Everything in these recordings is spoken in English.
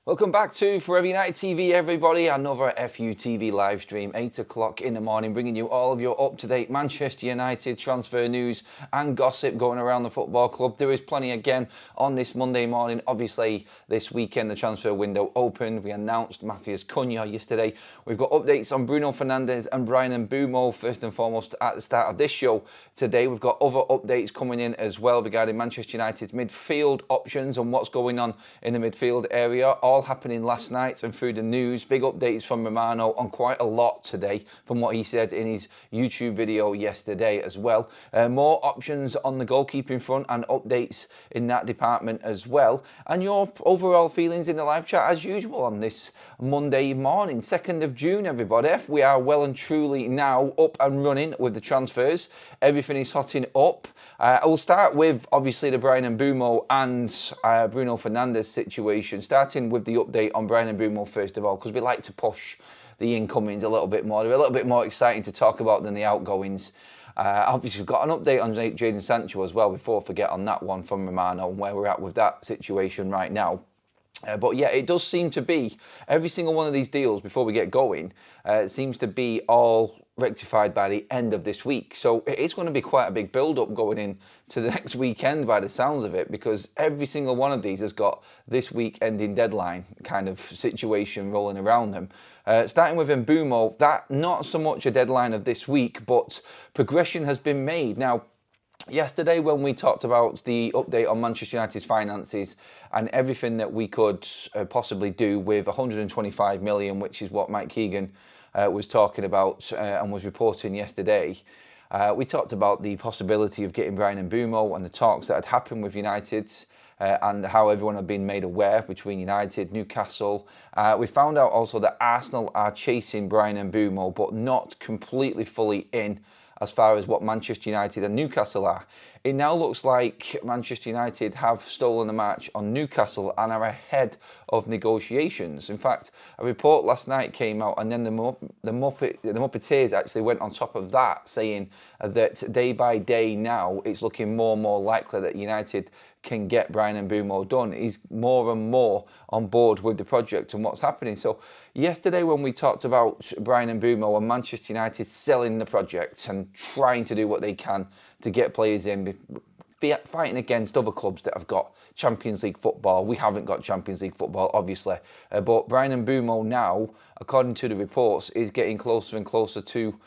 Welcome back to Forever United TV, everybody. Another FUTV live stream, 8 o'clock in the morning, bringing you all of your up-to-date Manchester United transfer news and gossip going around the football club. There is plenty again on this Monday morning. Obviously, this weekend the transfer window opened. We announced Matheus Cunha yesterday. We've got updates on Bruno Fernandes and MBEUMO first and foremost at the start of this show today. We've got other updates coming in as well regarding Manchester United's midfield options and what's going on in the midfield area. All happening last night and through the news. Big updates from Romano on quite a lot today from what he said in his YouTube video yesterday as well. More options on the goalkeeping front and updates in that department as well. And your overall feelings in the live chat as usual on this Monday morning, 2nd of June, everybody. We are well and truly now up and running with the transfers. Everything is hotting up. I will start with obviously the MBEUMO and Bruno Fernandes situation, starting with the update on MBEUMO first of all, because we like to push the incomings a little bit more. They're a little bit more exciting to talk about than the outgoings. Obviously, we've got an update on Jadon Sancho as well, before I forget on that one from Romano and where we're at with that situation right now. But yeah, it does seem to be, every single one of these deals, before we get going, seems to be all rectified by the end of this week. So it's going to be quite a big build-up going in to the next weekend by the sounds of it, because every single one of these has got this week ending deadline kind of situation rolling around them. Starting with MBEUMO, that not so much a deadline of this week, but progression has been made. Now, yesterday when we talked about the update on Manchester United's finances and everything that we could possibly do with 125 million, which is what Mike Keegan was talking about and was reporting yesterday, we talked about the possibility of getting MBEUMO and the talks that had happened with United and how everyone had been made aware between United, Newcastle. We found out also that Arsenal are chasing MBEUMO, but not completely fully in as far as what Manchester United and Newcastle are. It now looks like Manchester United have stolen the match on Newcastle and are ahead of negotiations. In fact, a report last night came out, and then the Muppeteers actually went on top of that, saying that day by day now it's looking more and more likely that United can get MBEUMO done. He's more and more on board with the project and what's happening. So yesterday when we talked about MBEUMO and Manchester United selling the project and trying to do what they can to get players in, fighting against other clubs that have got Champions League football. We haven't got Champions League football, obviously. But MBEUMO now, according to the reports, is getting closer and closer to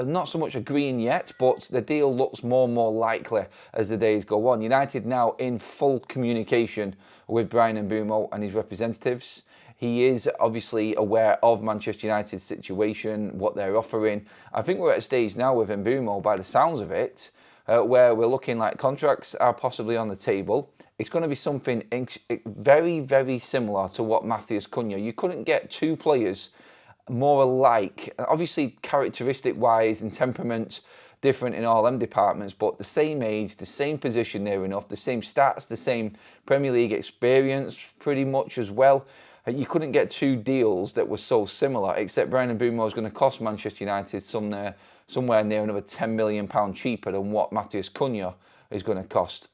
not so much agreeing yet, but the deal looks more and more likely as the days go on. United now in full communication with MBEUMO and his representatives. He is obviously aware of Manchester United's situation, what they're offering. I think we're at a stage now with MBEUMO, by the sounds of it, where we're looking like contracts are possibly on the table. It's going to be something very, very similar to what Matheus Cunha. You couldn't get two players more alike, obviously characteristic-wise and temperament different in all them departments, but the same age, the same position near enough, the same stats, the same Premier League experience pretty much as well. You couldn't get two deals that were so similar, except MBEUMO is going to cost Manchester United somewhere near another £10 million cheaper than what Matheus Cunha is going to cost.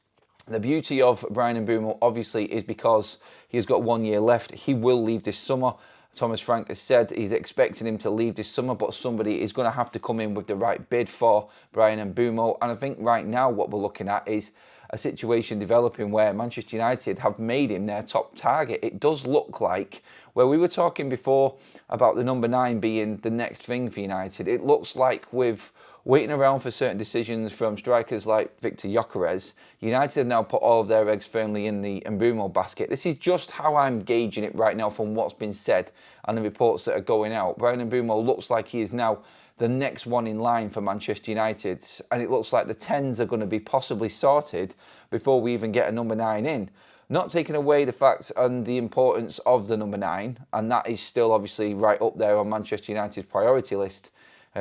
The beauty of MBEUMO obviously is because he has got 1 year left. He will leave this summer. Thomas Frank has said he's expecting him to leave this summer, but somebody is going to have to come in with the right bid for MBEUMO. And I think right now what we're looking at is a situation developing where Manchester United have made him their top target. It does look like, where we were talking before about the number 9 being the next thing for United, it looks like with waiting around for certain decisions from strikers like Victor Gyökeres, United have now put all of their eggs firmly in the MBEUMO basket. This is just how I'm gauging it right now from what's been said and the reports that are going out. MBEUMO looks like he is now the next one in line for Manchester United, and it looks like the 10s are going to be possibly sorted before we even get a number 9 in. Not taking away the fact and the importance of the number 9, and that is still obviously right up there on Manchester United's priority list,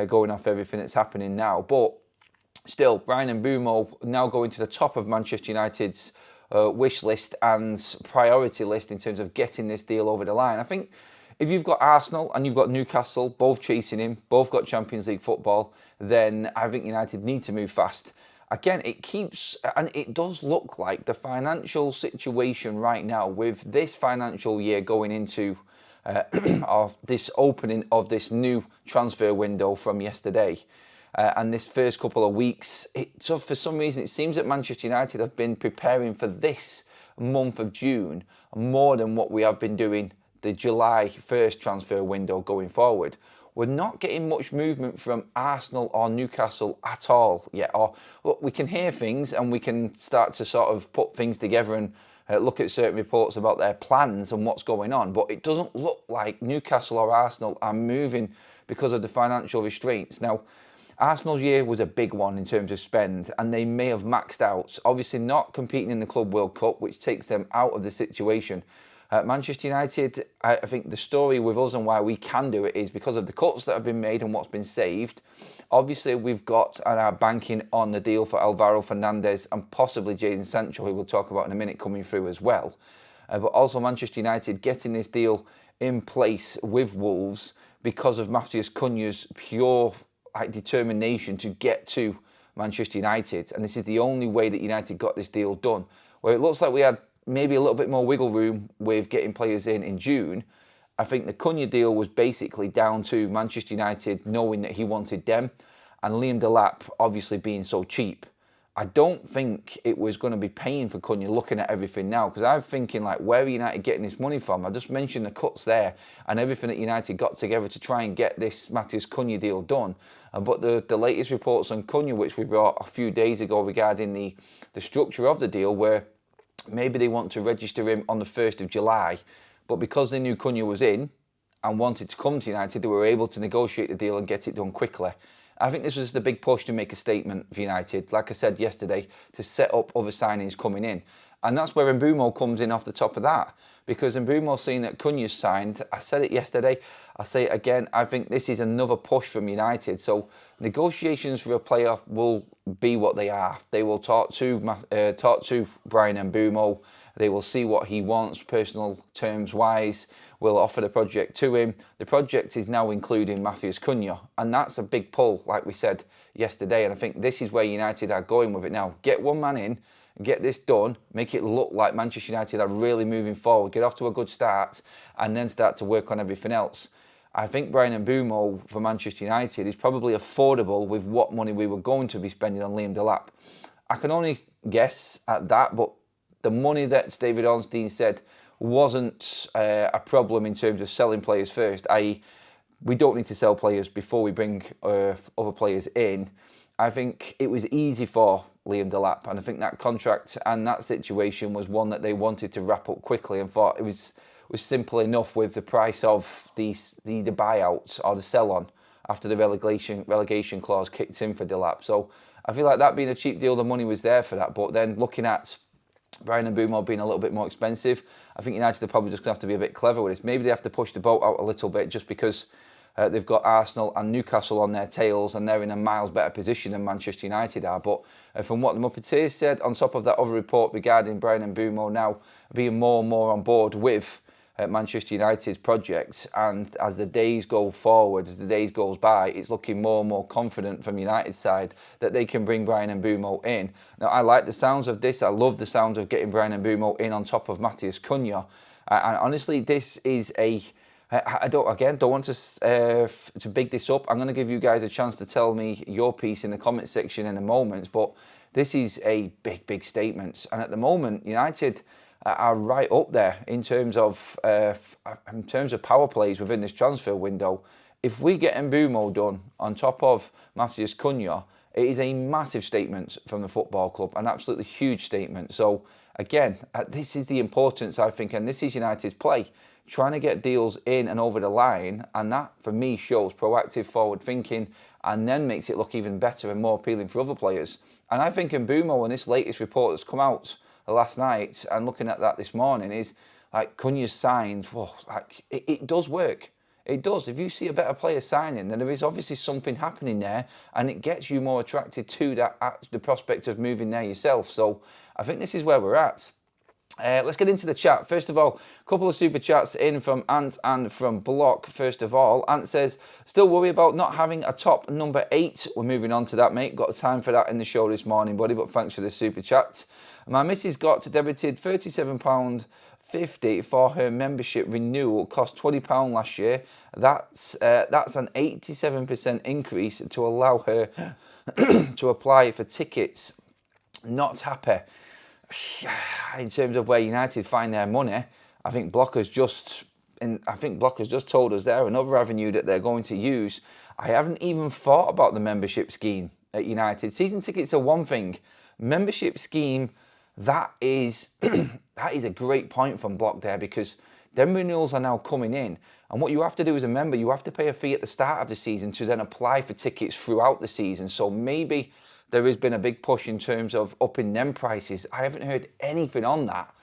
going off everything that's happening now. But still, MBEUMO now going to the top of Manchester United's wish list and priority list in terms of getting this deal over the line. I think if you've got Arsenal and you've got Newcastle both chasing him, both got Champions League football, then I think United need to move fast again, it keeps, and it does look like the financial situation right now with this financial year going into of this opening of this new transfer window from yesterday. And this first couple of weeks, so for some reason, it seems that Manchester United have been preparing for this month of June more than what we have been doing the July 1st transfer window going forward. We're not getting much movement from Arsenal or Newcastle at all yet. Or look, we can hear things and we can start to sort of put things together and look at certain reports about their plans and what's going on. But it doesn't look like Newcastle or Arsenal are moving because of the financial restraints. Now, Arsenal's year was a big one in terms of spend, and they may have maxed out. Obviously not competing in the Club World Cup, which takes them out of the situation. Manchester United, I think the story with us and why we can do it is because of the cuts that have been made and what's been saved. Obviously, we've got and are banking on the deal for Alvaro Fernandez and possibly Jadon Sancho, who we'll talk about in a minute, coming through as well. But also Manchester United getting this deal in place with Wolves because of Matheus Cunha's pure determination to get to Manchester United. And this is the only way that United got this deal done. Where it looks like we had maybe a little bit more wiggle room with getting players in June. I think the Cunha deal was basically down to Manchester United knowing that he wanted them and Liam Delap obviously being so cheap. I don't think it was going to be paying for Cunha looking at everything now, because I'm thinking, like, where are United getting this money from? I just mentioned the cuts there and everything that United got together to try and get this Matheus Cunha deal done. But the latest reports on Cunha, which we brought a few days ago regarding the structure of the deal, where maybe they want to register him on the 1st of July, but because they knew Cunha was in and wanted to come to United, they were able to negotiate the deal and get it done quickly. I think this was the big push to make a statement for United, like I said yesterday, to set up other signings coming in. And that's where MBEUMO comes in off the top of that, because MBEUMO's seen that Cunha's signed. I said it yesterday, I'll say it again, I think this is another push from United. So negotiations for a player will be what they are. They will talk to Bryan MBEUMO. They will see what he wants, personal terms wise. We'll offer the project to him. The project is now including Matheus Cunha, and that's a big pull, like we said yesterday. And I think this is where United are going with it now. Get one man in, get this done, make it look like Manchester United are really moving forward, get off to a good start, and then start to work on everything else. I think Bryan MBEUMO for Manchester United is probably affordable with what money we were going to be spending on Liam Delap. I can only guess at that, but the money that David Ornstein said wasn't a problem in terms of selling players first, i.e. we don't need to sell players before we bring other players in. I think it was easy for Liam Delap, and I think that contract and that situation was one that they wanted to wrap up quickly and thought it was simple enough with the price of the buyout or the sell-on after the relegation clause kicked in for Delap. So I feel like that being a cheap deal, the money was there for that. But then looking at Bryan MBEUMO being a little bit more expensive, I think United are probably just going to have to be a bit clever with this. Maybe they have to push the boat out a little bit just because they've got Arsenal and Newcastle on their tails and they're in a miles better position than Manchester United are. But from what the Muppeteers said, on top of that other report regarding Bryan MBEUMO now being more and more on board with Manchester United's projects, and as the days go forward, as the days goes by, it's looking more and more confident from United's side that they can bring Bryan MBEUMO in. Now, I like the sounds of this. I love the sounds of getting Bryan MBEUMO in on top of Matheus Cunha. And honestly, this is I don't want to big this up. I'm going to give you guys a chance to tell me your piece in the comment section in a moment, but this is a big statement. And at the moment, United are right up there in terms of power plays within this transfer window. If we get MBEUMO done on top of Matheus Cunha, it is a massive statement from the football club, an absolutely huge statement. So again, this is the importance, I think, and this is United's play, trying to get deals in and over the line, and that for me shows proactive forward thinking and then makes it look even better and more appealing for other players. And I think MBEUMO, in this latest report that's come out last night and looking at that this morning, is like Cunha's signed. Whoa, like it does work. It does. If you see a better player signing, then there is obviously something happening there, and it gets you more attracted to that, the prospect of moving there yourself. So I think this is where we're at. Let's get into the chat. First of all, a couple of super chats in from Ant and from Block. First of all, Ant says, still worry about not having a top number 8. We're moving on to that, mate. Got time for that in the show this morning, buddy, but thanks for the super chat. My missus got debited £37.50 for her membership renewal. Cost £20 last year. That's an 87% increase to allow her to apply for tickets. Not happy. In terms of where United find their money, I think Block has just told us there another avenue that they're going to use. I haven't even thought about the membership scheme at United. Season tickets are one thing. Membership scheme, that is that is a great point from Block there, because them renewals are now coming in, and what you have to do as a member, you have to pay a fee at the start of the season to then apply for tickets throughout the season. So maybe there has been a big push in terms of upping them prices. I haven't heard anything on that.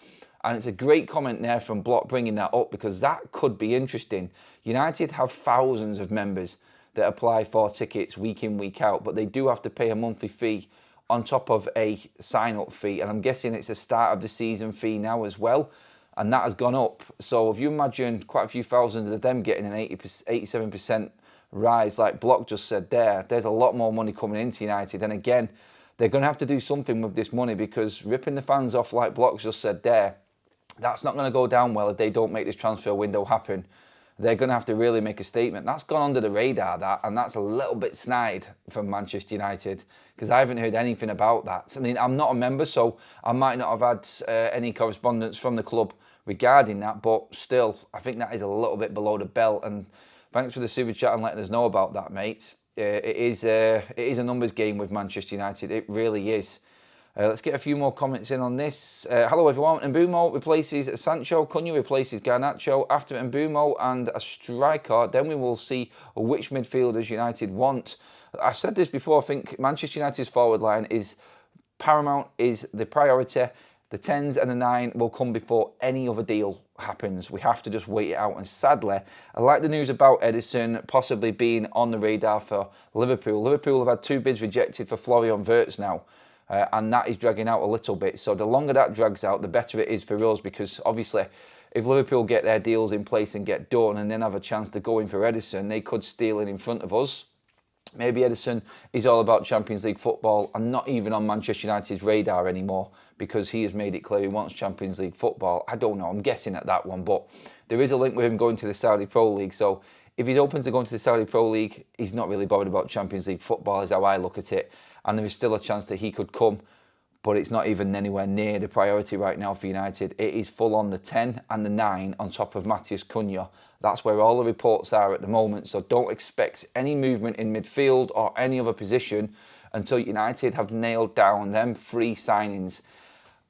And it's a great comment there from Block bringing that up, because that could be interesting. United have thousands of members that apply for tickets week in, week out, but they do have to pay a monthly fee on top of a sign-up fee. And I'm guessing it's the start of the season fee now as well. And that has gone up. So if you imagine quite a few thousand of them getting an 87% rise, like Block just said there's a lot more money coming into United. And again, they're going to have to do something with this money, because ripping the fans off, like Block just said there, that's not going to go down well if they don't make this transfer window happen. They're going to have to really make a statement. That's gone under the radar, and that's a little bit snide from Manchester United, because I haven't heard anything about that. I mean, I'm not a member, so I might not have had any correspondence from the club regarding that, but still, I think that is a little bit below the belt. And thanks for the super chat and letting us know about that, mate. It is a numbers game with Manchester United. It really is. Let's get a few more comments in on this. Hello everyone. MBEUMO replaces Sancho. Cunha replaces Garnacho. After MBEUMO and a striker, then we will see which midfielders United want. I said this before. I think Manchester United's forward line is paramount, is the priority. The 10s and the 9 will come before any other deal happens. We have to just wait it out. And sadly, I like the news about Ederson possibly being on the radar for Liverpool. Liverpool have had 2 bids rejected for Florian Wirtz now. And that is dragging out a little bit. So the longer that drags out, the better it is for us, because obviously if Liverpool get their deals in place and get done and then have a chance to go in for Ederson, they could steal it in front of us. Maybe Ederson is all about Champions League football and not even on Manchester United's radar anymore, because he has made it clear he wants Champions League football. I don't know, I'm guessing at that one, but there is a link with him going to the Saudi Pro League. So if he's open to going to the Saudi Pro League, he's not really bothered about Champions League football, is how I look at it. And there is still a chance that he could come, but it's not even anywhere near the priority right now for United. It is full on the 10 and the 9 on top of Matheus Cunha. That's where all the reports are at the moment, so don't expect any movement in midfield or any other position until United have nailed down them 3 signings,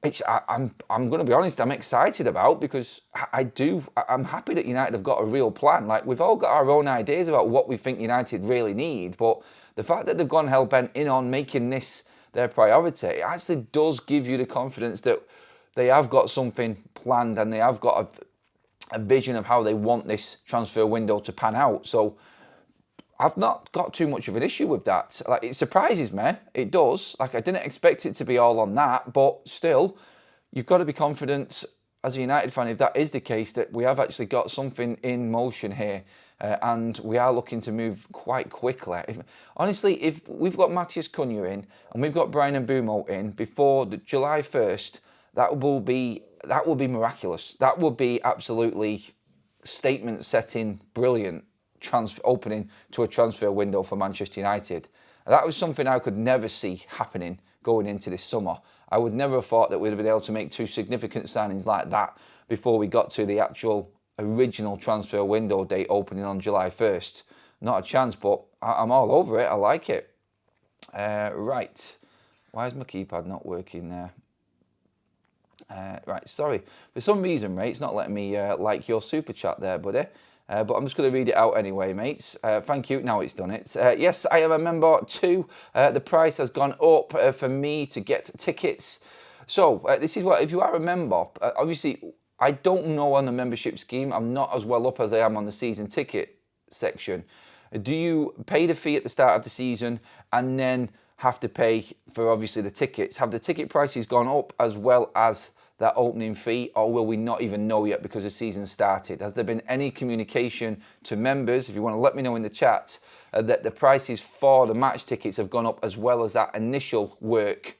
which I'm going to be honest, I'm excited about, because I'm happy that United have got a real plan. Like, we've all got our own ideas about what we think United really need, but the fact that they've gone hell-bent in on making this their priority, it actually does give you the confidence that they have got something planned and they have got a vision of how they want this transfer window to pan out. So I've not got too much of an issue with that. Like, it surprises me, it does. Like, I didn't expect it to be all on that, but still, you've got to be confident as a United fan, if that is the case, that we have actually got something in motion here. And we are looking to move quite quickly. Honestly, if we've got Matheus Cunha in and we've got Bryan Mbeumo in before July 1st, that will be miraculous. That would be absolutely statement-setting, brilliant opening to a transfer window for Manchester United. That was something I could never see happening going into this summer. I would never have thought that we'd have been able to make 2 significant signings like that before we got to the actual original transfer window date opening on July 1st. Not a chance, but I'm all over it. I like it. Right. Why is my keypad not working there? Right, sorry. For some reason, mate, it's not letting me like your super chat there, buddy. But I'm just going to read it out anyway, mates. Thank you. Now it's done it. Yes, I am a member too. The price has gone up for me to get tickets. So this is what, if you are a member, obviously, I don't know on the membership scheme. I'm not as well up as I am on the season ticket section. Do you pay the fee at the start of the season and then have to pay for, obviously, the tickets? Have the ticket prices gone up as well as that opening fee, or will we not even know yet because the season started? Has there been any communication to members? If you want to let me know in the chat, that the prices for the match tickets have gone up, as well as that initial work,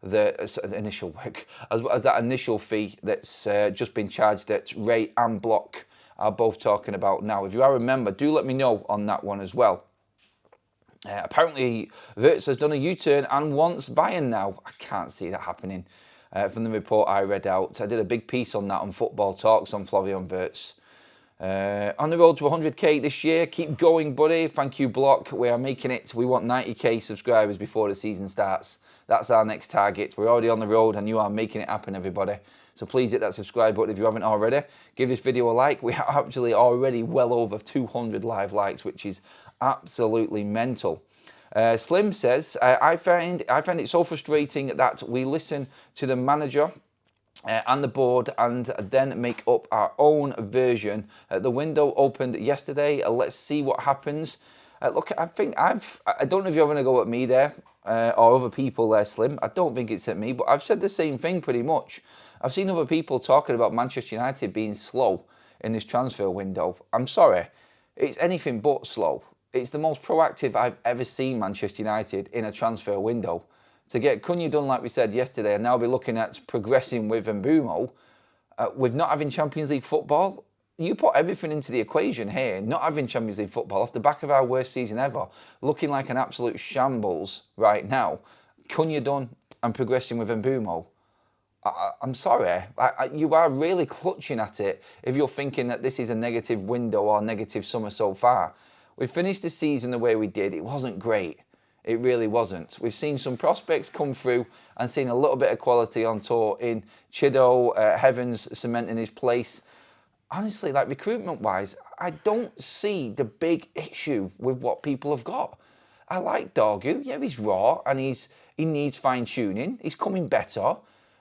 as well as that initial fee that's just been charged that Ray and Block are both talking about now. If you are a member, do let me know on that one as well. Apparently, Wirtz has done a U-turn and wants Bayern now. I can't see that happening from the report I read out. I did a big piece on that on Football Talks on Florian Wirtz. On the road to 100k this year. Keep going, buddy. Thank you, Block. We are making it. We want 90k subscribers before the season starts. That's our next target. We're already on the road and you are making it happen, everybody. So please hit that subscribe button if you haven't already. Give this video a like. We are actually already well over 200 live likes, which is absolutely mental. Slim says, I find it so frustrating that we listen to the manager and the board and then make up our own version. The window opened yesterday. Let's see what happens. Look, I don't know if you're going to go at me there or other people there, Slim. I don't think it's at me, but I've said the same thing pretty much. I've seen other people talking about Manchester United being slow in this transfer window. I'm sorry, it's anything but slow. It's the most proactive I've ever seen Manchester United in a transfer window. To get Cunha done, like we said yesterday, and now be looking at progressing with MBEUMO, with not having Champions League football, you put everything into the equation here. Not having Champions League football off the back of our worst season ever, looking like an absolute shambles right now. Cunha done and progressing with MBEUMO. I'm sorry, you are really clutching at it if you're thinking that this is a negative window or negative summer so far. We finished the season the way we did. It wasn't great. It really wasn't. We've seen some prospects come through and seen a little bit of quality on tour in Chido, Heavens cementing his place. Honestly, like recruitment-wise, I don't see the big issue with what people have got. I like Dorgu. Yeah, he's raw and he needs fine-tuning. He's coming better.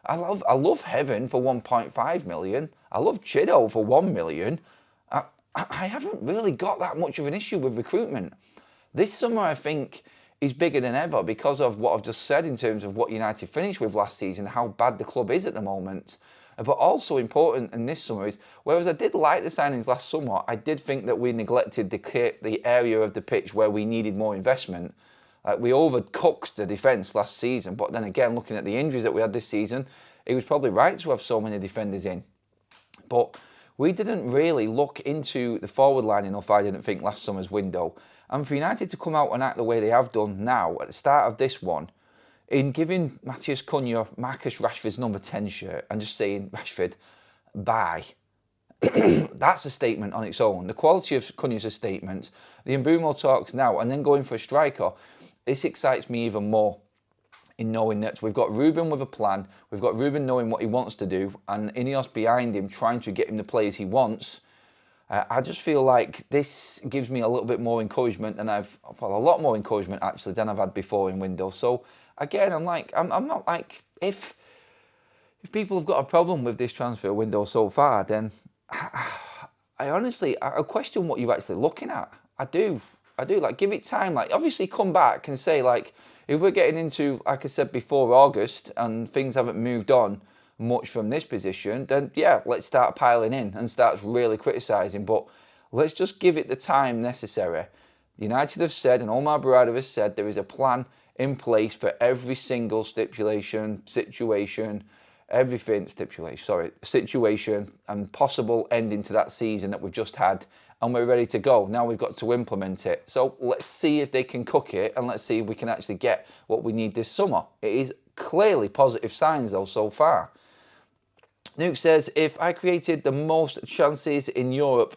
I love Heaven for 1.5 million. I love Chido for 1 million. I haven't really got that much of an issue with recruitment. This summer, I think, is bigger than ever because of what I've just said in terms of what United finished with last season, how bad the club is at the moment. But also important in this summer is, whereas I did like the signings last summer, I did think that we neglected the area of the pitch where we needed more investment. We overcooked the defence last season, but then again, looking at the injuries that we had this season, it was probably right to have so many defenders in. But we didn't really look into the forward line enough, I didn't think, last summer's window. And for United to come out and act the way they have done now, at the start of this one, in giving Matheus Cunha Marcus Rashford's number 10 shirt and just saying, Rashford, bye. That's a statement on its own. The quality of Cunha's a statement. The MBEUMO talks now, and then going for a striker, this excites me even more in knowing that we've got Ruben with a plan, we've got Ruben knowing what he wants to do, and Ineos behind him trying to get him the players he wants. I just feel like this gives me a little bit more encouragement than a lot more encouragement actually than I've had before in windows. So again, I'm not like, if people have got a problem with this transfer window so far, then I honestly question what you're actually looking at. I do, like, give it time. Like, obviously come back and say, like, if we're getting into, like I said before, August and things haven't moved on much from this position, then yeah, let's start piling in and start really criticising. But let's just give it the time necessary. United have said, and Omar Barada has said, there is a plan in place for every single situation and possible ending to that season that we've just had, and we're ready to go. Now we've got to implement it. So let's see if they can cook it, and let's see if we can actually get what we need this summer. It is clearly positive signs though so far. Nuke says, if I created the most chances in Europe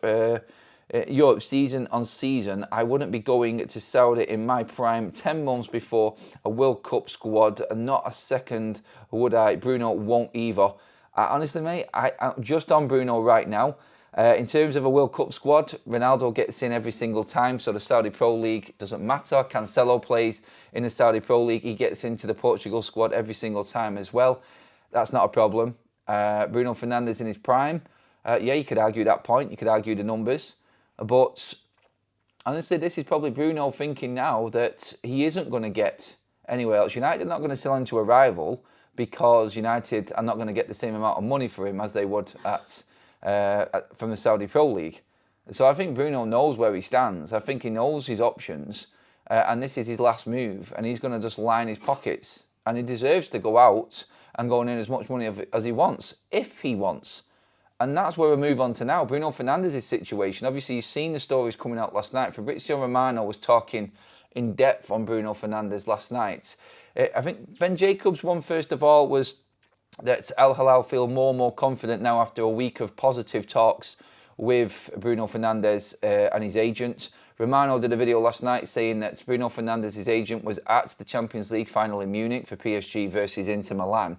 season on season, I wouldn't be going to Saudi in my prime 10 months before a World Cup squad, and not a second would I. Bruno won't either. Honestly, mate, I'm just on Bruno right now. In terms of a World Cup squad, Ronaldo gets in every single time, so the Saudi Pro League doesn't matter. Cancelo plays in the Saudi Pro League. He gets into the Portugal squad every single time as well. That's not a problem. Bruno Fernandes in his prime. Yeah, you could argue that point. You could argue the numbers. But honestly, this is probably Bruno thinking now that he isn't going to get anywhere else. United are not going to sell him to a rival because United are not going to get the same amount of money for him as they would from the Saudi Pro League. So I think Bruno knows where he stands. I think he knows his options, and this is his last move, and he's going to just line his pockets. And he deserves to go out and go in as much money as he wants, if he wants. And that's where we move on to now. Bruno Fernandes' situation. Obviously, you've seen the stories coming out last night. Fabrizio Romano was talking in depth on Bruno Fernandes last night. I think Ben Jacobs' one, first of all, was that Al Hilal feel more and more confident now after a week of positive talks with Bruno Fernandes and his agent. Romano did a video last night saying that Bruno Fernandes' agent was at the Champions League final in Munich for PSG versus Inter Milan.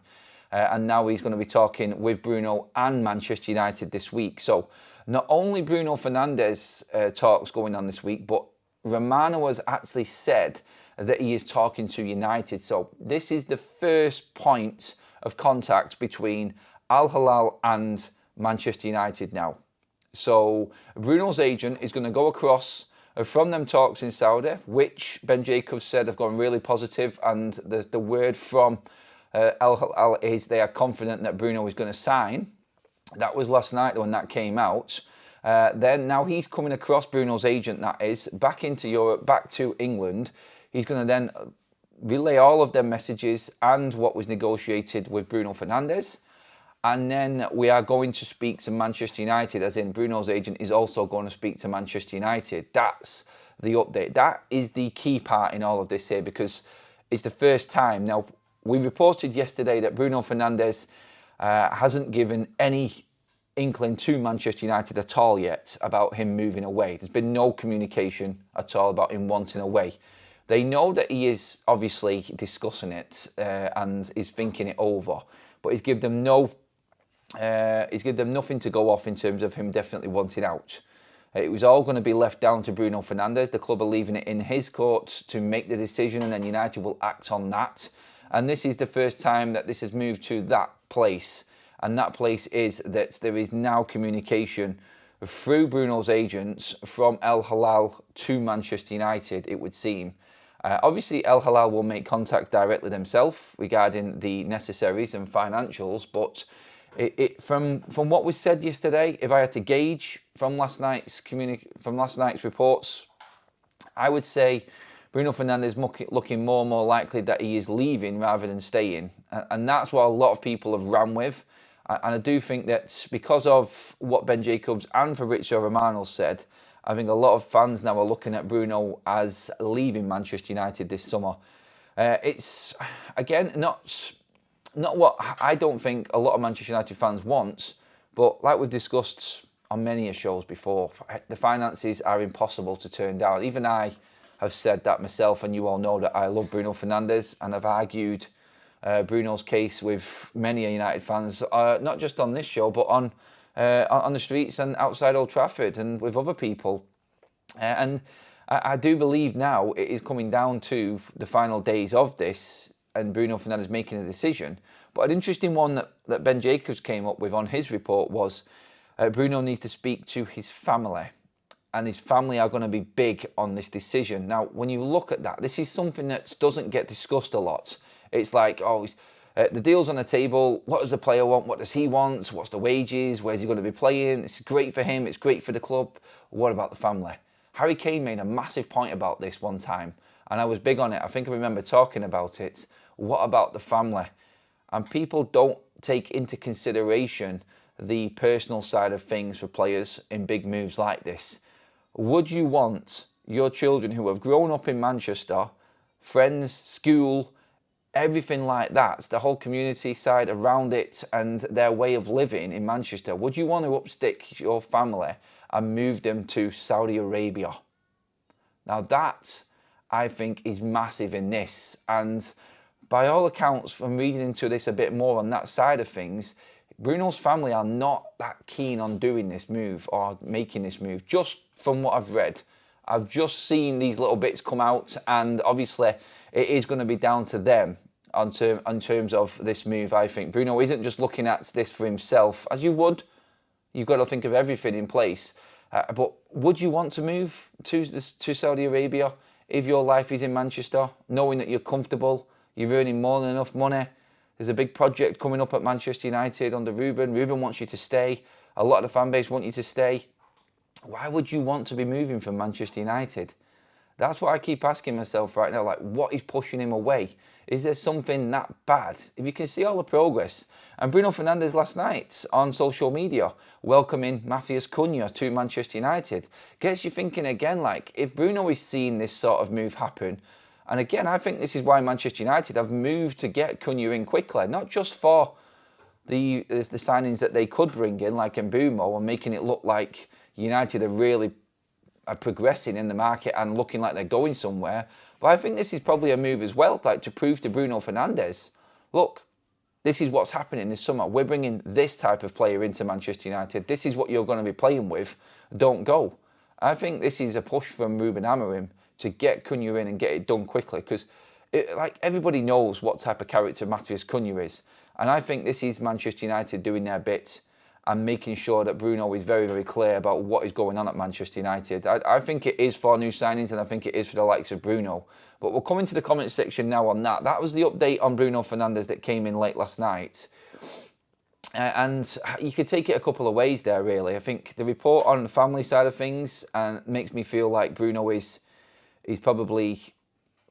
And now he's going to be talking with Bruno and Manchester United this week. So not only Bruno Fernandes talks going on this week, but Romano has actually said that he is talking to United. So this is the first point of contact between Al Hilal and Manchester United now. So Bruno's agent is going to go across from them talks in Saudi, which Ben Jacobs said have gone really positive, and the word from Al Hilal is they are confident that Bruno is going to sign. That was last night when that came out. Then now he's coming across, Bruno's agent that is, back into Europe, back to England. He's going to then relay all of their messages and what was negotiated with Bruno Fernandes. And then we are going to speak to Manchester United, as in Bruno's agent is also going to speak to Manchester United. That's the update. That is the key part in all of this here, because it's the first time. Now, we reported yesterday that Bruno Fernandes hasn't given any inkling to Manchester United at all yet about him moving away. There's been no communication at all about him wanting away. They know that he is obviously discussing it and is thinking it over, but he's given them nothing to go off in terms of him definitely wanting out. It was all going to be left down to Bruno Fernandes. The club are leaving it in his court to make the decision, and then United will act on that. And this is the first time that this has moved to that place. And that place is that there is now communication through Bruno's agents from Al Hilal to Manchester United, it would seem. Obviously, Al Hilal will make contact directly themselves regarding the necessaries and financials, but from what was said yesterday, if I had to gauge from last night's reports, I would say Bruno Fernandes looking more and more likely that he is leaving rather than staying, and that's what a lot of people have ran with. And I do think that because of what Ben Jacobs and Fabrizio Romano said, I think a lot of fans now are looking at Bruno as leaving Manchester United this summer. It's, again, not what I don't think a lot of Manchester United fans want, but like we've discussed on many shows before, the finances are impossible to turn down. Even I have said that myself, and you all know that I love Bruno Fernandes, and I've argued Bruno's case with many United fans, not just on this show, but on the streets and outside Old Trafford and with other people. And I do believe now it is coming down to the final days of this and Bruno Fernandes making a decision. But an interesting one that Ben Jacobs came up with on his report was Bruno needs to speak to his family. And his family are going to be big on this decision. Now, when you look at that, this is something that doesn't get discussed a lot. It's like, the deal's on the table. What does the player want? What does he want? What's the wages? Where's he going to be playing? It's great for him. It's great for the club. What about the family? Harry Kane made a massive point about this one time, and I was big on it. I think I remember talking about it. What about the family? And people don't take into consideration the personal side of things for players in big moves like this. Would you want your children who have grown up in Manchester, friends, school, everything like that, the whole community side around it and their way of living in Manchester, would you want to upstick your family and move them to Saudi Arabia? Now that, I think, is massive in this. And by all accounts, from reading into this a bit more on that side of things, Bruno's family are not that keen on doing this move or making this move, just from what I've read. I've just seen these little bits come out, and obviously it is going to be down to them on terms of this move, I think. Bruno isn't just looking at this for himself, as you would. You've got to think of everything in place. But would you want to move to Saudi Arabia if your life is in Manchester, knowing that you're comfortable, you're earning more than enough money There's a big project coming up at Manchester United under Ruben. Ruben wants you to stay. A lot of the fan base want you to stay. Why would you want to be moving from Manchester United? That's what I keep asking myself right now. Like, what is pushing him away? Is there something that bad? If you can see all the progress. And Bruno Fernandes last night on social media welcoming Matheus Cunha to Manchester United gets you thinking again, like, if Bruno is seeing this sort of move happen, and again, I think this is why Manchester United have moved to get Cunha in quickly, not just for the signings that they could bring in, like MBEUMO, and making it look like United are really progressing in the market and looking like they're going somewhere. But I think this is probably a move as well, like to prove to Bruno Fernandes, look, this is what's happening this summer. We're bringing this type of player into Manchester United. This is what you're going to be playing with. Don't go. I think this is a push from Ruben Amorim to get Cunha in and get it done quickly, because like everybody knows what type of character Matheus Cunha is. And I think this is Manchester United doing their bit and making sure that Bruno is very, very clear about what is going on at Manchester United. I think it is for new signings, and I think it is for the likes of Bruno. But we'll come into the comment section now on that. That was the update on Bruno Fernandes that came in late last night. And you could take it a couple of ways there, really. I think the report on the family side of things makes me feel like Bruno is probably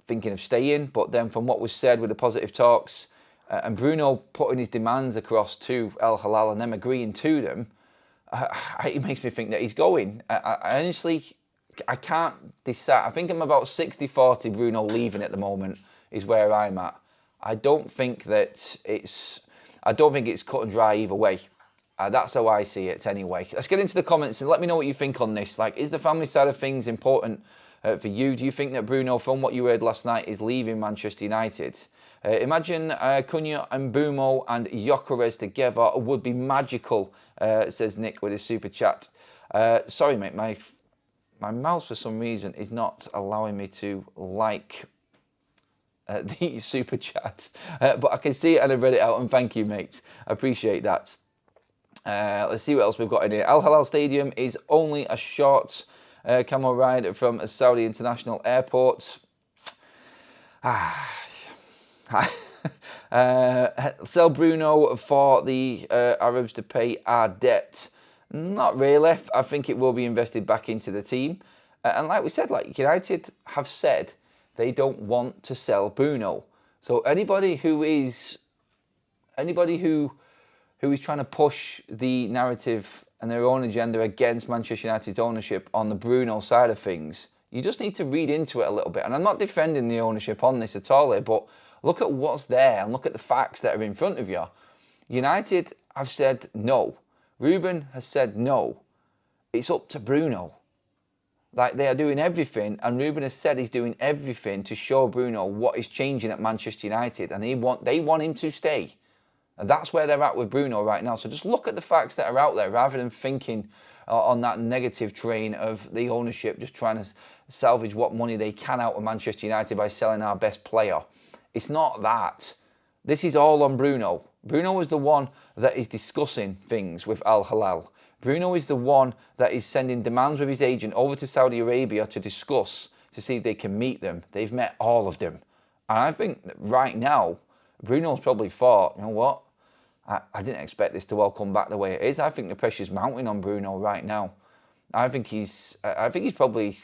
thinking of staying. But then from what was said with the positive talks, and Bruno putting his demands across to Al Hilal and them agreeing to them, it makes me think that he's going. I honestly, I can't decide. I think I'm about 60-40 Bruno leaving at the moment is where I'm at. I don't think it's cut and dry either way. That's how I see it anyway. Let's get into the comments and let me know what you think on this. Like, is the family side of things important for you? Do you think that Bruno, from what you heard last night, is leaving Manchester United? Imagine Cunha and MBEUMO and ENQUIRIES together would be magical, says Nick with his super chat. Sorry, mate, my mouse for some reason is not allowing me to like the super chat. But I can see it and I've read it out, and thank you, mate. I appreciate that. Let's see what else we've got in here. Al Hilal Stadium is only a short camel ride from Saudi International Airport. Sell Bruno for the Arabs to pay our debt. Not really. I think it will be invested back into the team. And like we said, like United have said they don't want to sell Bruno. So anybody who is trying to push the narrative and their own agenda against Manchester United's ownership on the Bruno side of things, you just need to read into it a little bit. And I'm not defending the ownership on this at all here, but look at what's there and look at the facts that are in front of you. United have said no. Ruben has said no. It's up to Bruno. Like, they are doing everything, and Ruben has said he's doing everything to show Bruno what is changing at Manchester United, and they want him to stay. And that's where they're at with Bruno right now. So just look at the facts that are out there rather than thinking on that negative train of the ownership just trying to salvage what money they can out of Manchester United by selling our best player. It's not that. This is all on Bruno. Bruno is the one that is discussing things with Al Hilal. Bruno is the one that is sending demands with his agent over to Saudi Arabia to discuss, to see if they can meet them. They've met all of them. And I think that right now, Bruno's probably thought, you know what? I didn't expect this to all come back the way it is. I think the pressure's mounting on Bruno right now. I think he's probably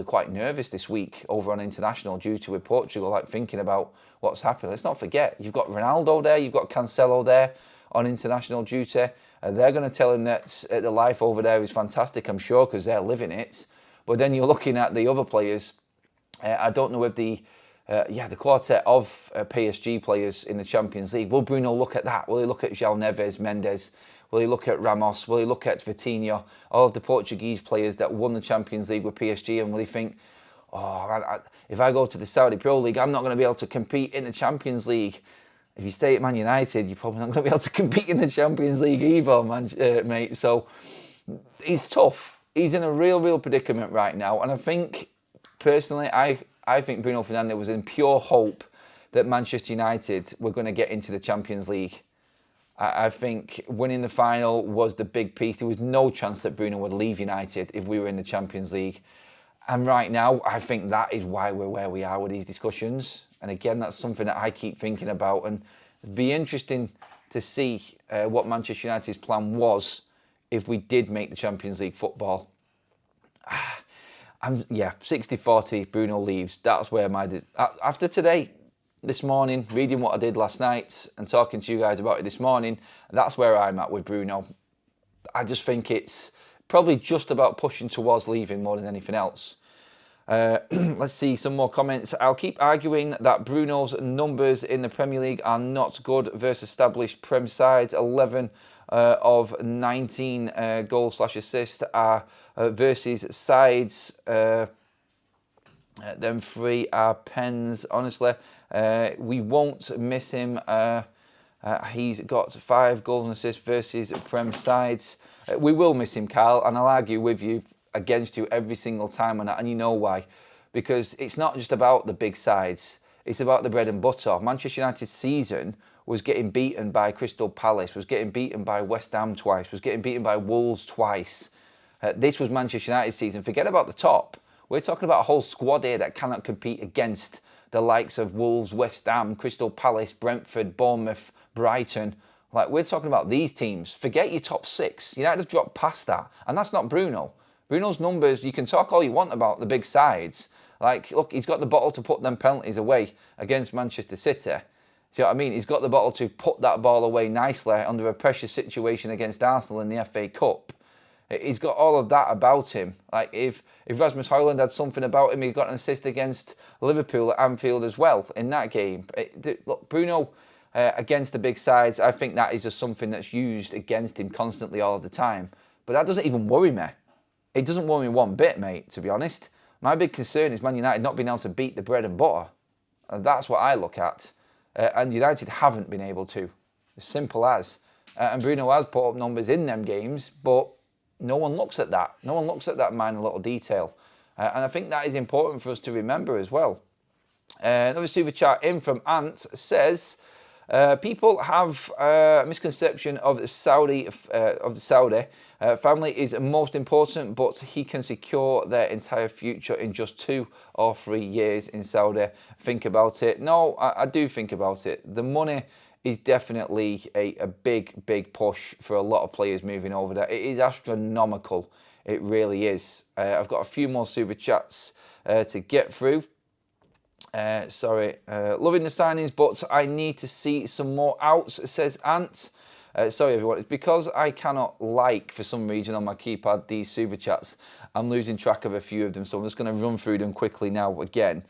quite nervous this week over on international due to with Portugal, like thinking about what's happening. Let's not forget, you've got Ronaldo there, you've got Cancelo there on international duty. They're going to tell him that the life over there is fantastic, I'm sure, because they're living it. But then you're looking at the other players. I don't know if the quartet of PSG players in the Champions League, will Bruno look at that? Will he look at João Neves, Mendes? Will he look at Ramos? Will he look at Vitinha? All of the Portuguese players that won the Champions League with PSG, and will he think, if I go to the Saudi Pro League, I'm not going to be able to compete in the Champions League. If you stay at Man United, you're probably not going to be able to compete in the Champions League either, mate. So he's tough. He's in a real predicament right now. And I think, personally, I think Bruno Fernandes was in pure hope that Manchester United were going to get into the Champions League. I think winning the final was the big piece. There was no chance that Bruno would leave United if we were in the Champions League. And right now, I think that is why we're where we are with these discussions. And again, that's something that I keep thinking about. And it'd be interesting to see what Manchester United's plan was if we did make the Champions League football. Yeah, 60-40, Bruno leaves. That's where after today, this morning, reading what I did last night and talking to you guys about it this morning, that's where I'm at with Bruno. I just think it's probably just about pushing towards leaving more than anything else. Let's see some more comments. I'll keep arguing that Bruno's numbers in the Premier League are not good versus established Prem sides. 11 of 19 goals/assists are versus sides. Them 3 are pens. Honestly, we won't miss him. He's got 5 goals and assists versus Prem sides. We will miss him, Carl, and I'll argue with you against you every single time on that, and you know why. Because it's not just about the big sides, it's about the bread and butter. Manchester United's season was getting beaten by Crystal Palace, was getting beaten by West Ham twice, was getting beaten by Wolves twice. This was Manchester United's season. Forget about the top. We're talking about a whole squad here that cannot compete against the likes of Wolves, West Ham, Crystal Palace, Brentford, Bournemouth, Brighton. Like, we're talking about these teams. Forget your top 6. United have dropped past that. And that's not Bruno. Bruno's numbers, you can talk all you want about the big sides. Like, look, he's got the bottle to put them penalties away against Manchester City. Do you know what I mean? He's got the bottle to put that ball away nicely under a pressure situation against Arsenal in the FA Cup. He's got all of that about him. Like, if Rasmus Højlund had something about him, he got an assist against Liverpool at Anfield as well in that game. Look, Bruno, against the big sides, I think that is just something that's used against him constantly all of the time. But that doesn't even worry me. It doesn't worry me one bit, mate, to be honest. My big concern is Man United not being able to beat the bread and butter. And that's what I look at. And United haven't been able to. As simple as. And Bruno has put up numbers in them games, but no one looks at that. No one looks at that minor little detail. And I think that is important for us to remember as well. Another super chat in from Ant says, people have a misconception of the Saudi family is most important, but he can secure their entire future in just 2 or 3 years in Saudi. Think about it. No, I do think about it. The money is definitely a big push for a lot of players moving over there. It is astronomical. It really is. I've got a few more super chats to get through. Loving the signings, but I need to see some more outs, says Ant. Sorry everyone, it's because I cannot for some reason on my keypad these super chats. I'm losing track of a few of them, so I'm just going to run through them quickly now again.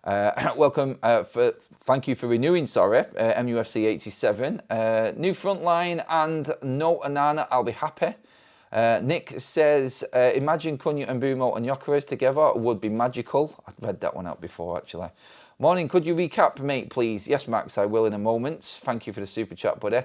Welcome, thank you for renewing, MUFC 87. New front line and no Anana, I'll be happy. Nick says, imagine Cunha and MBEUMO and ENQUIRIES together would be magical. I've read that one out before, actually. Morning, could you recap, mate, please? Yes, Max, I will in a moment. Thank you for the super chat, buddy.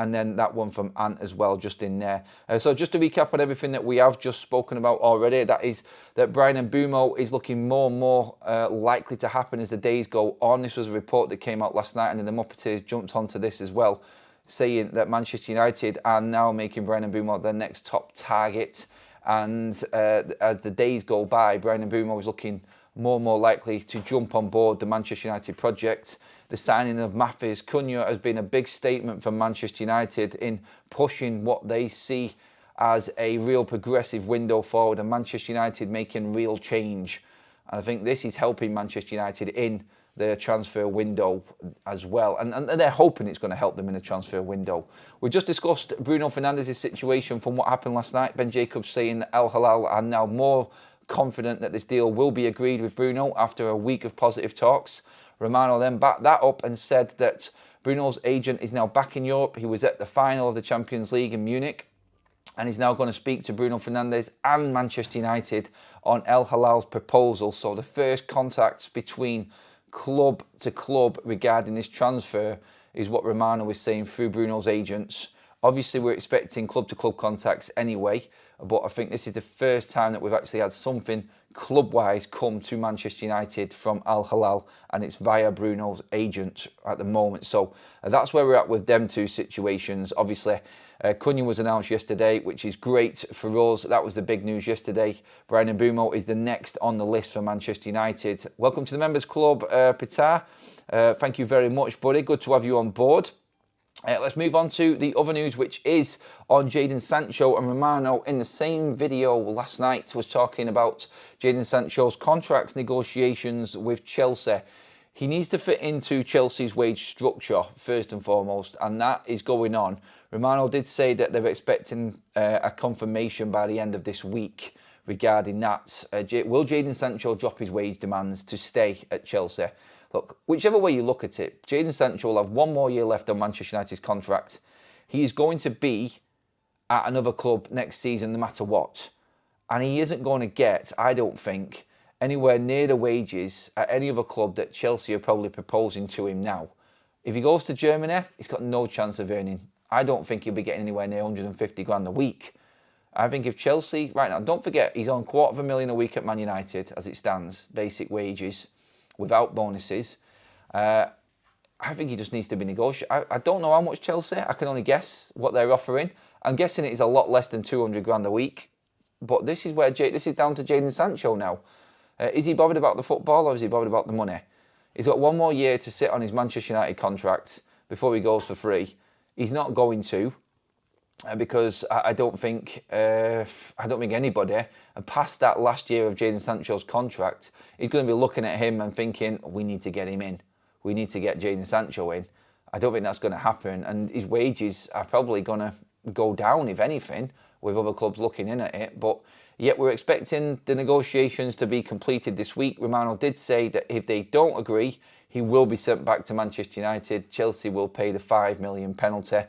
And then that one from Ant as well, just in there. So just to recap on everything that we have just spoken about already, that is that Bryan Mbeumo is looking more and more likely to happen as the days go on. This was a report that came out last night, and then the Muppeteers jumped onto this as well, saying that Manchester United are now making Bryan Mbeumo their next top target. And as the days go by, Bryan Mbeumo is looking more and more likely to jump on board the Manchester United project. The signing of Mathis Cunha has been a big statement from Manchester United in pushing what they see as a real progressive window forward, and Manchester United making real change. And I think this is helping Manchester United in the transfer window as well. And they're hoping it's going to help them in the transfer window. We just discussed Bruno Fernandes' situation from what happened last night. Ben Jacobs saying that Al Hilal are now more confident that this deal will be agreed with Bruno after a week of positive talks. Romano then backed that up and said that Bruno's agent is now back in Europe. He was at the final of the Champions League in Munich, and he's now going to speak to Bruno Fernandes and Manchester United on Al Hilal's proposal. So the first contacts between club to club regarding this transfer is what Romano was saying through Bruno's agents. Obviously, we're expecting club to club contacts anyway, but I think this is the first time that we've actually had something club-wise come to Manchester United from Al Hilal, and it's via Bruno's agent at the moment. So that's where we're at with them two situations. Obviously, Cunha was announced yesterday, which is great for us. That was the big news yesterday. Bryan MBEUMO is the next on the list for Manchester United. Welcome to the Members Club, Pitar. Thank you very much, buddy. Good to have you on board. Let's move on to the other news, which is on Jadon Sancho. And Romano, in the same video last night, was talking about Jadon Sancho's contract negotiations with Chelsea. He needs to fit into Chelsea's wage structure, first and foremost, and that is going on. Romano did say that they're expecting a confirmation by the end of this week regarding that. Will Jadon Sancho drop his wage demands to stay at Chelsea? Look, whichever way you look at it, Jadon Sancho will have one more year left on Manchester United's contract. He is going to be at another club next season no matter what. And he isn't going to get, I don't think, anywhere near the wages at any other club that Chelsea are probably proposing to him now. If he goes to Germany, he's got no chance of earning. I don't think he'll be getting anywhere near 150 grand a week. I think if Chelsea, right now, don't forget, he's on £250,000 a week at Man United as it stands, basic wages, without bonuses. I think he just needs to be negotiated. I don't know how much Chelsea, I can only guess what they're offering. I'm guessing it is a lot less than 200 grand a week. But this is where this is down to Jadon Sancho now. Is he bothered about the football or is he bothered about the money? He's got one more year to sit on his Manchester United contract before he goes for free. He's not going to, because I don't think anybody, and past that last year of Jadon Sancho's contract, is going to be looking at him and thinking, we need to get him in. We need to get Jadon Sancho in. I don't think that's going to happen, and his wages are probably going to go down, if anything, with other clubs looking in at it. But yet we're expecting the negotiations to be completed this week. Romano did say that if they don't agree, he will be sent back to Manchester United. Chelsea will pay the £5 million penalty,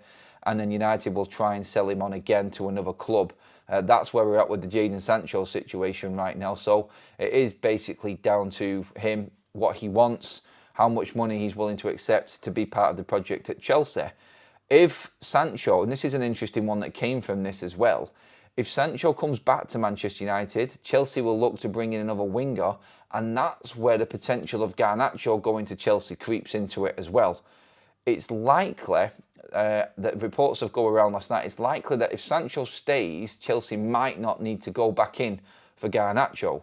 and then United will try and sell him on again to another club. That's where we're at with the Jadon Sancho situation right now. So it is basically down to him, what he wants, how much money he's willing to accept to be part of the project at Chelsea. If Sancho, and this is an interesting one that came from this as well, if Sancho comes back to Manchester United, Chelsea will look to bring in another winger, and that's where the potential of Garnacho going to Chelsea creeps into it as well. It's likely that reports have gone around last night, it's likely that if Sancho stays, Chelsea might not need to go back in for Garnacho.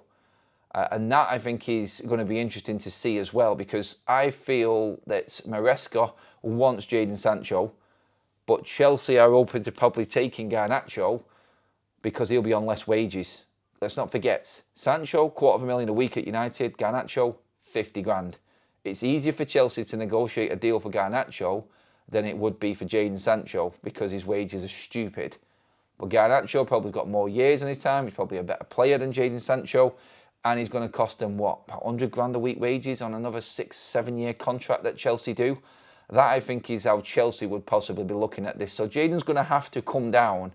And that, I think, is going to be interesting to see as well, because I feel that Maresca wants Jadon Sancho, but Chelsea are open to probably taking Garnacho because he'll be on less wages. Let's not forget, Sancho, £250,000 a week at United, Garnacho, 50 grand. It's easier for Chelsea to negotiate a deal for Garnacho than it would be for Jadon Sancho because his wages are stupid. But Garnacho probably got more years on his time. He's probably a better player than Jadon Sancho. And he's going to cost them, what, about 100 grand a week wages on another 6-7 year contract that Chelsea do. That, I think, is how Chelsea would possibly be looking at this. So Jadon's going to have to come down.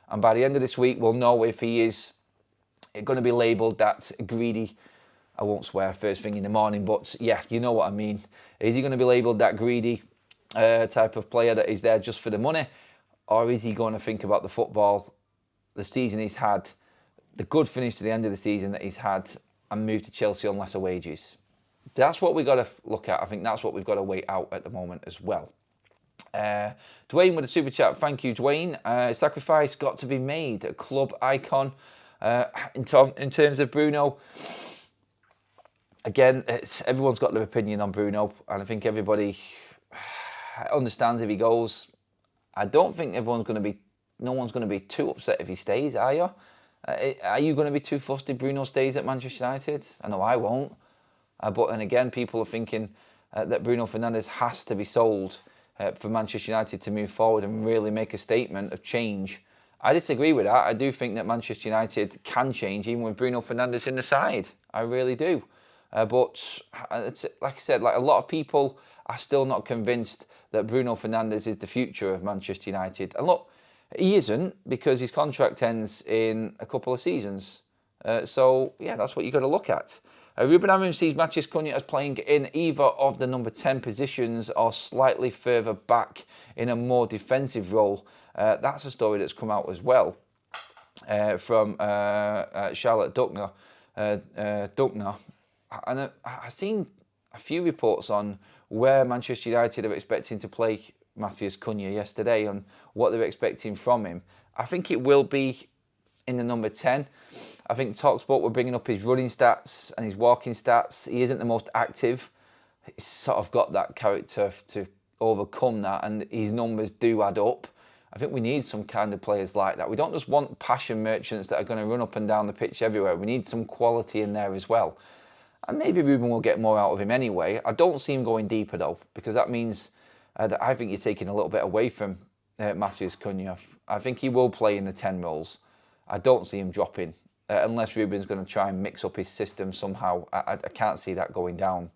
And by the end of this week, we'll know if he is going to be labelled that greedy. I won't swear first thing in the morning, but yeah, you know what I mean. Is he going to be labelled that greedy type of player that is there just for the money? Or is he going to think about the football, the season he's had, the good finish to the end of the season that he's had, and move to Chelsea on lesser wages? That's what we've got to look at. I think that's what we've got to wait out at the moment as well. Dwayne with a super chat. Thank you, Dwayne. Sacrifice got to be made. A club icon. In terms of Bruno, again, everyone's got their opinion on Bruno, and I think everybody understands if he goes. I don't think no one's going to be too upset if he stays, are you? Are you going to be too fussed if Bruno stays at Manchester United? I know I won't. But then again, people are thinking that Bruno Fernandes has to be sold for Manchester United to move forward and really make a statement of change. I disagree with that. I do think that Manchester United can change even with Bruno Fernandes in the side. I really do. But it's, like I said, like a lot of people are still not convinced that Bruno Fernandes is the future of Manchester United. And look, he isn't, because his contract ends in a couple of seasons. So, yeah, that's what you've got to look at. Ruben Amorim sees Matheus Cunha as playing in either of the number 10 positions or slightly further back in a more defensive role. That's a story that's come out as well from Charlotte Duckner. Duckner. And I've seen a few reports on where Manchester United are expecting to play Matheus Cunha yesterday and what they're expecting from him. I think it will be in the number 10. I think TalkSport were bringing up his running stats and his walking stats. He isn't the most active. He's sort of got that character to overcome that, and his numbers do add up. I think we need some kind of players like that. We don't just want passion merchants that are going to run up and down the pitch everywhere. We need some quality in there as well. And maybe Ruben will get more out of him anyway. I don't see him going deeper though, because that means that I think you're taking a little bit away from Matheus Cunha. I think he will play in the 10 roles. I don't see him dropping, unless Ruben's going to try and mix up his system somehow. I can't see that going down.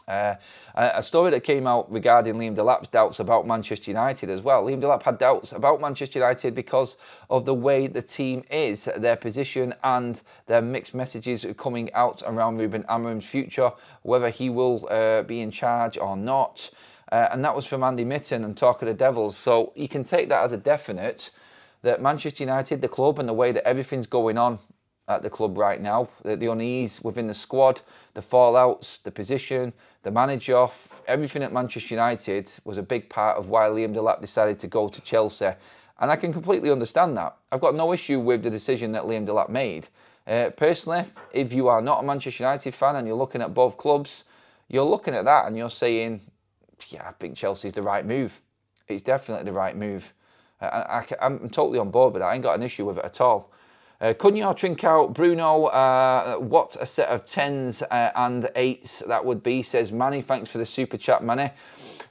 A story that came out regarding Liam Delap's doubts about Manchester United as well. Liam Delap had doubts about Manchester United because of the way the team is, their position, and their mixed messages coming out around Ruben Amorim's future, whether he will be in charge or not. And that was from Andy Mitten and Talk of the Devils. So you can take that as a definite that Manchester United, the club, and the way that everything's going on at the club right now, the unease within the squad, the fallouts, the position, the manager, everything at Manchester United was a big part of why Liam Delap decided to go to Chelsea. And I can completely understand that. I've got no issue with the decision that Liam Delap made. Personally, if you are not a Manchester United fan and you're looking at both clubs, you're looking at that and you're saying, yeah, I think Chelsea's the right move. It's definitely the right move. I'm totally on board with that. I ain't got an issue with it at all. Cunha, Trincao, Bruno, what a set of 10s and 8s that would be, says Manny. Thanks for the super chat, Manny.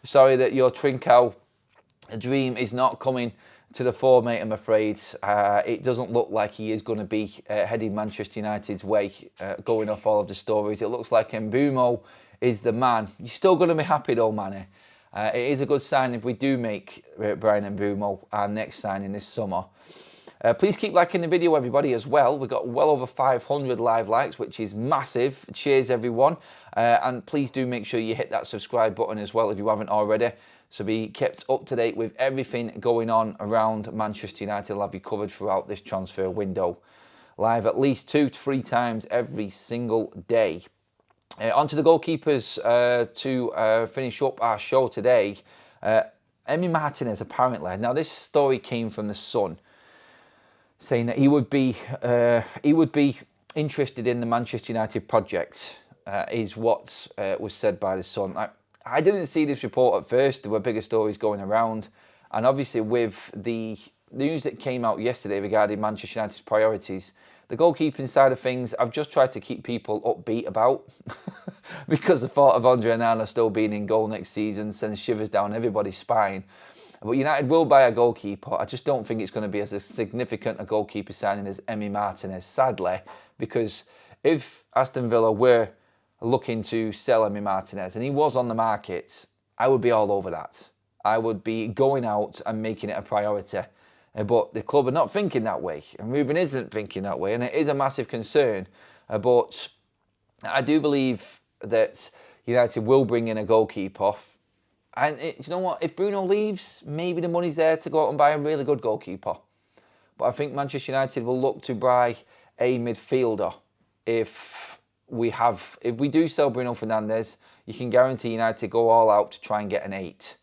Sorry that your Trincao dream is not coming to the fore, mate, I'm afraid. It doesn't look like he is going to be heading Manchester United's way, going off all of the stories. It looks like MBEUMO is the man. You're still going to be happy though, Manny. It is a good sign if we do make Bryan MBEUMO our next signing this summer. Please keep liking the video, everybody, as well. We've got well over 500 live likes, which is massive. Cheers, everyone. And please do make sure you hit that subscribe button as well if you haven't already. So be kept up to date with everything going on around Manchester United. I'll have you covered throughout this transfer window. Live at least 2 to 3 times every single day. On to the goalkeepers to finish up our show today. Emi Martinez, apparently. Now, this story came from The Sun, saying that he would be interested in the Manchester United project, is what was said by The Sun. I didn't see this report at first. There were bigger stories going around. And obviously with the news that came out yesterday regarding Manchester United's priorities, the goalkeeping side of things, I've just tried to keep people upbeat about because the thought of Andre Onana still being in goal next season sends shivers down everybody's spine. But United will buy a goalkeeper. I just don't think it's going to be as significant a goalkeeper signing as Emi Martinez, sadly, because if Aston Villa were looking to sell Emi Martinez and he was on the market, I would be all over that. I would be going out and making it a priority. But the club are not thinking that way, and Ruben isn't thinking that way, and it is a massive concern. But I do believe that United will bring in a goalkeeper. And you know what? If Bruno leaves, maybe the money's there to go out and buy a really good goalkeeper. But I think Manchester United will look to buy a midfielder. If we do sell Bruno Fernandes, you can guarantee United to go all out to try and get an 8.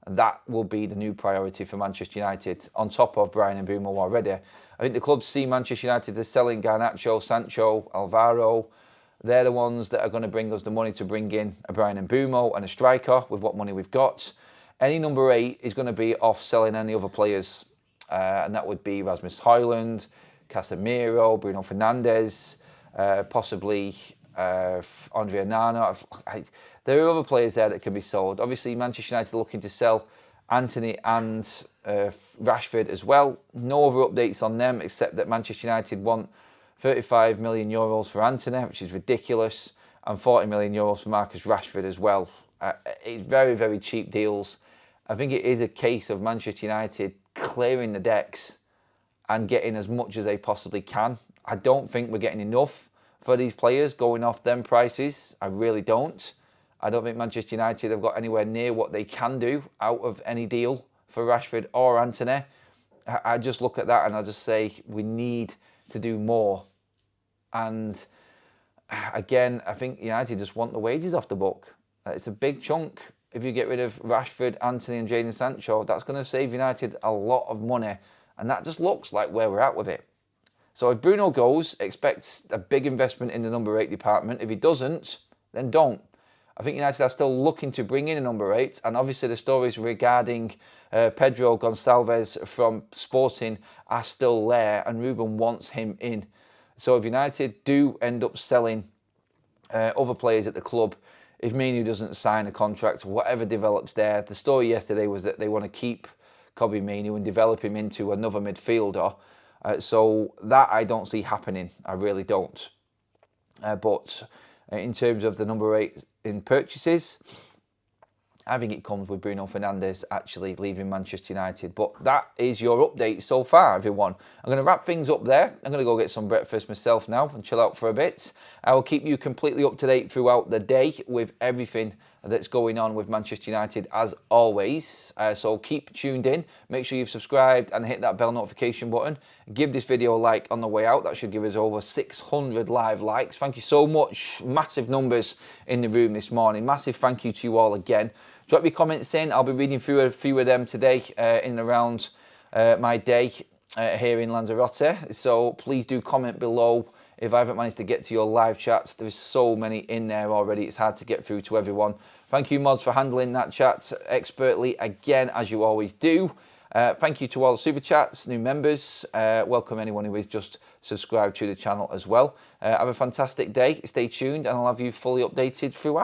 And that will be the new priority for Manchester United, on top of Bryan MBEUMO already. I think the clubs see Manchester United as selling Garnacho, Sancho, Alvaro. They're the ones that are going to bring us the money to bring in a Bryan MBEUMO and a striker with what money we've got. Any number 8 is going to be off selling any other players. And that would be Rasmus Højlund, Casemiro, Bruno Fernandes, possibly Andre Onana. There are other players there that can be sold. Obviously, Manchester United are looking to sell Antony and Rashford as well. No other updates on them, except that Manchester United want 35 million euros for Antony, which is ridiculous, and 40 million euros for Marcus Rashford as well. It's very, very cheap deals. I think it is a case of Manchester United clearing the decks and getting as much as they possibly can. I don't think we're getting enough for these players going off them prices. I really don't. I don't think Manchester United have got anywhere near what they can do out of any deal for Rashford or Antony. I just look at that and I just say we need to do more. And again, I think United just want the wages off the book. It's a big chunk. If you get rid of Rashford, Anthony and Jadon Sancho, that's going to save United a lot of money. And that just looks like where we're at with it. So if Bruno goes, expect a big investment in the number 8 department. If he doesn't, then don't. I think United are still looking to bring in a number 8. And obviously the stories regarding Pedro Gonçalves from Sporting are still there. And Ruben wants him in. So if United do end up selling other players at the club, if MBEUMO doesn't sign a contract, whatever develops there, the story yesterday was that they want to keep Kobbie MBEUMO and develop him into another midfielder. So that I don't see happening. I really don't. But in terms of the number 8 in purchases, I think it comes with Bruno Fernandes actually leaving Manchester United. But that is your update so far, everyone. I'm going to wrap things up there. I'm going to go get some breakfast myself now and chill out for a bit. I will keep you completely up to date throughout the day with everything that's going on with Manchester United as always. So keep tuned in. Make sure you've subscribed and hit that bell notification button. Give this video a like on the way out. That should give us over 600 live likes. Thank you so much. Massive numbers in the room this morning. Massive thank you to you all again. Drop your comments in. I'll be reading through a few of them today in and around my day here in Lanzarote. So please do comment below. If I haven't managed to get to your live chats, there's so many in there already. It's hard to get through to everyone. Thank you, mods, for handling that chat expertly again, as you always do. Thank you to all the super chats, new members. Welcome anyone who is just subscribed to the channel as well. Have a fantastic day. Stay tuned and I'll have you fully updated throughout.